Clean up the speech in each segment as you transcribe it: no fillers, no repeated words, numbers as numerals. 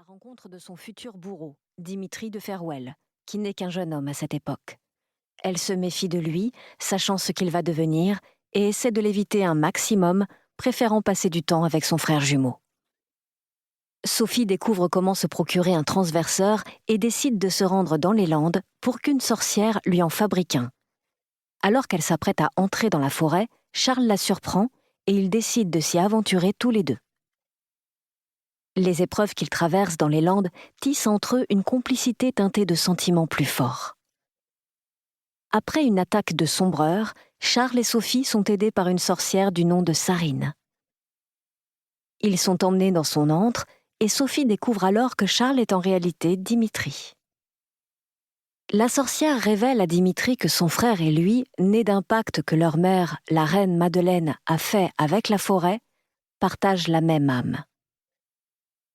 la rencontre de son futur bourreau, Dimitri de Ferwell, qui n'est qu'un jeune homme à cette époque. Elle se méfie de lui, sachant ce qu'il va devenir, et essaie de l'éviter un maximum, préférant passer du temps avec son frère jumeau. Sophie découvre comment se procurer un transverseur et décide de se rendre dans les Landes pour qu'une sorcière lui en fabrique un. Alors qu'elle s'apprête à entrer dans la forêt, Charles la surprend et ils décident de s'y aventurer tous les deux. Les épreuves qu'ils traversent dans les Landes tissent entre eux une complicité teintée de sentiments plus forts. Après une attaque de sombreurs, Charles et Sophie sont aidés par une sorcière du nom de Sarine. Ils sont emmenés dans son antre et Sophie découvre alors que Charles est en réalité Dimitri. La sorcière révèle à Dimitri que son frère et lui, nés d'un pacte que leur mère, la reine Madeleine, a fait avec la forêt, partagent la même âme.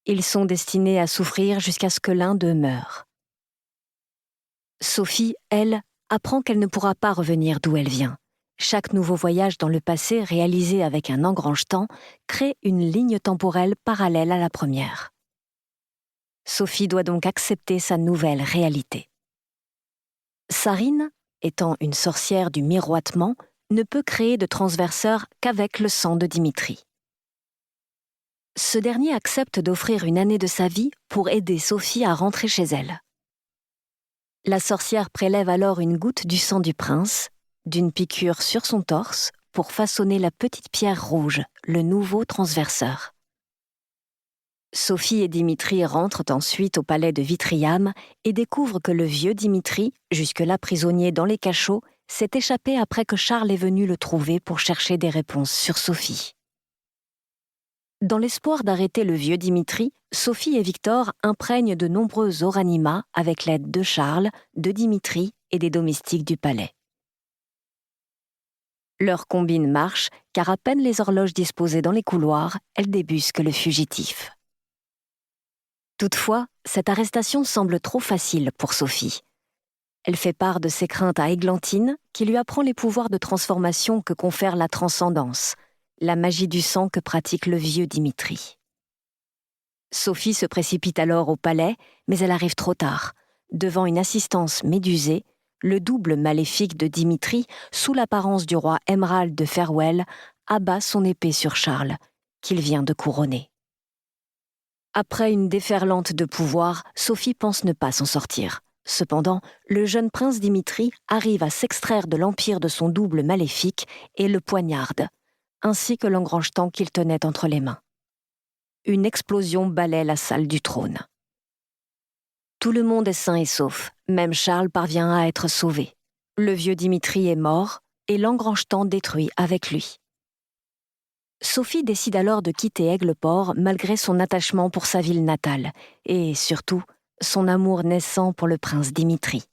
Ils sont destinés à souffrir jusqu'à ce que l'un d'eux meure. Sophie, elle, apprend qu'elle ne pourra pas revenir d'où elle vient. Chaque nouveau voyage dans le passé réalisé avec un engrange-temps crée une ligne temporelle parallèle à la première. Sophie doit donc accepter sa nouvelle réalité. Sarine, étant une sorcière du miroitement, ne peut créer de transverseur qu'avec le sang de Dimitri. Ce dernier accepte d'offrir une année de sa vie pour aider Sophie à rentrer chez elle. La sorcière prélève alors une goutte du sang du prince, d'une piqûre sur son torse, pour façonner la petite pierre rouge, le nouveau transverseur. Sophie et Dimitri rentrent ensuite au palais de Vitriam et découvrent que le vieux Dimitri, jusque-là prisonnier dans les cachots, s'est échappé après que Charles est venu le trouver pour chercher des réponses sur Sophie. Dans l'espoir d'arrêter le vieux Dimitri, Sophie et Victor imprègnent de nombreux oranimats avec l'aide de Charles, de Dimitri et des domestiques du palais. Leur combine marche, car à peine les horloges disposées dans les couloirs, elles débusquent le fugitif. Toutefois, cette arrestation semble trop facile pour Sophie. Elle fait part de ses craintes à Églantine, qui lui apprend les pouvoirs de transformation que confère la transcendance, la magie du sang que pratique le vieux Dimitri. Sophie se précipite alors au palais, mais elle arrive trop tard. Devant une assistance médusée, le double maléfique de Dimitri, sous l'apparence du roi Emerald de Ferwell, abat son épée sur Charles, qu'il vient de couronner. Après une déferlante de pouvoir, Sophie pense ne pas s'en sortir. Cependant, le jeune prince Dimitri arrive à s'extraire de l'empire de son double maléfique et le poignarde, ainsi que l'engrange-temps qu'il tenait entre les mains. Une explosion balaie la salle du trône. Tout le monde est sain et sauf, même Charles parvient à être sauvé. Le vieux Dimitri est mort et l'engrange-temps détruit avec lui. Sophie décide alors de quitter Aigueport malgré son attachement pour sa ville natale et, surtout, son amour naissant pour le prince Dimitri.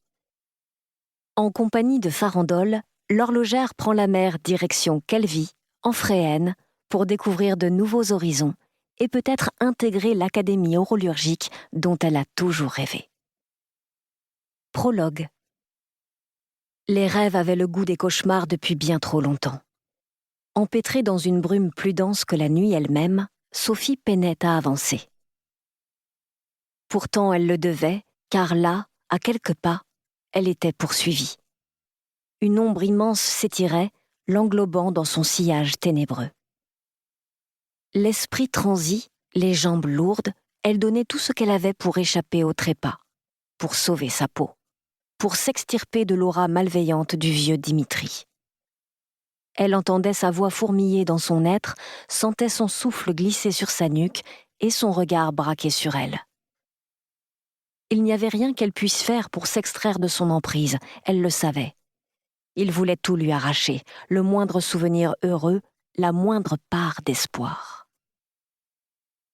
En compagnie de Farandole, l'horlogère prend la mer direction Kelvie, en Fréenne, pour découvrir de nouveaux horizons et peut-être intégrer l'académie horologique dont elle a toujours rêvé. Prologue. Les rêves avaient le goût des cauchemars depuis bien trop longtemps. Empêtrée dans une brume plus dense que la nuit elle-même, Sophie peinait à avancer. Pourtant elle le devait, car là, à quelques pas, elle était poursuivie. Une ombre immense s'étirait, l'englobant dans son sillage ténébreux. L'esprit transi, les jambes lourdes, elle donnait tout ce qu'elle avait pour échapper au trépas, pour sauver sa peau, pour s'extirper de l'aura malveillante du vieux Dimitri. Elle entendait sa voix fourmiller dans son être, sentait son souffle glisser sur sa nuque et son regard braqué sur elle. Il n'y avait rien qu'elle puisse faire pour s'extraire de son emprise, elle le savait. Il voulait tout lui arracher, le moindre souvenir heureux, la moindre part d'espoir.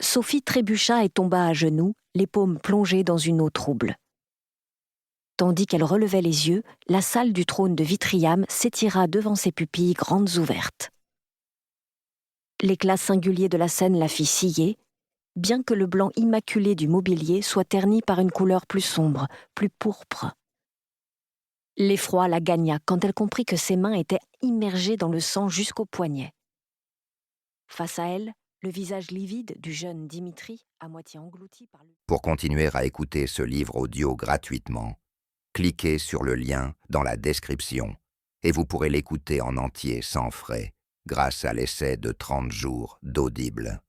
Sophie trébucha et tomba à genoux, les paumes plongées dans une eau trouble. Tandis qu'elle relevait les yeux, la salle du trône de Vitriam s'étira devant ses pupilles grandes ouvertes. L'éclat singulier de la scène la fit scier, bien que le blanc immaculé du mobilier soit terni par une couleur plus sombre, plus pourpre. L'effroi la gagna quand elle comprit que ses mains étaient immergées dans le sang jusqu'au poignet. Face à elle, le visage livide du jeune Dimitri, à moitié englouti par le... Pour continuer à écouter ce livre audio gratuitement, cliquez sur le lien dans la description et vous pourrez l'écouter en entier sans frais grâce à l'essai de 30 jours d'Audible.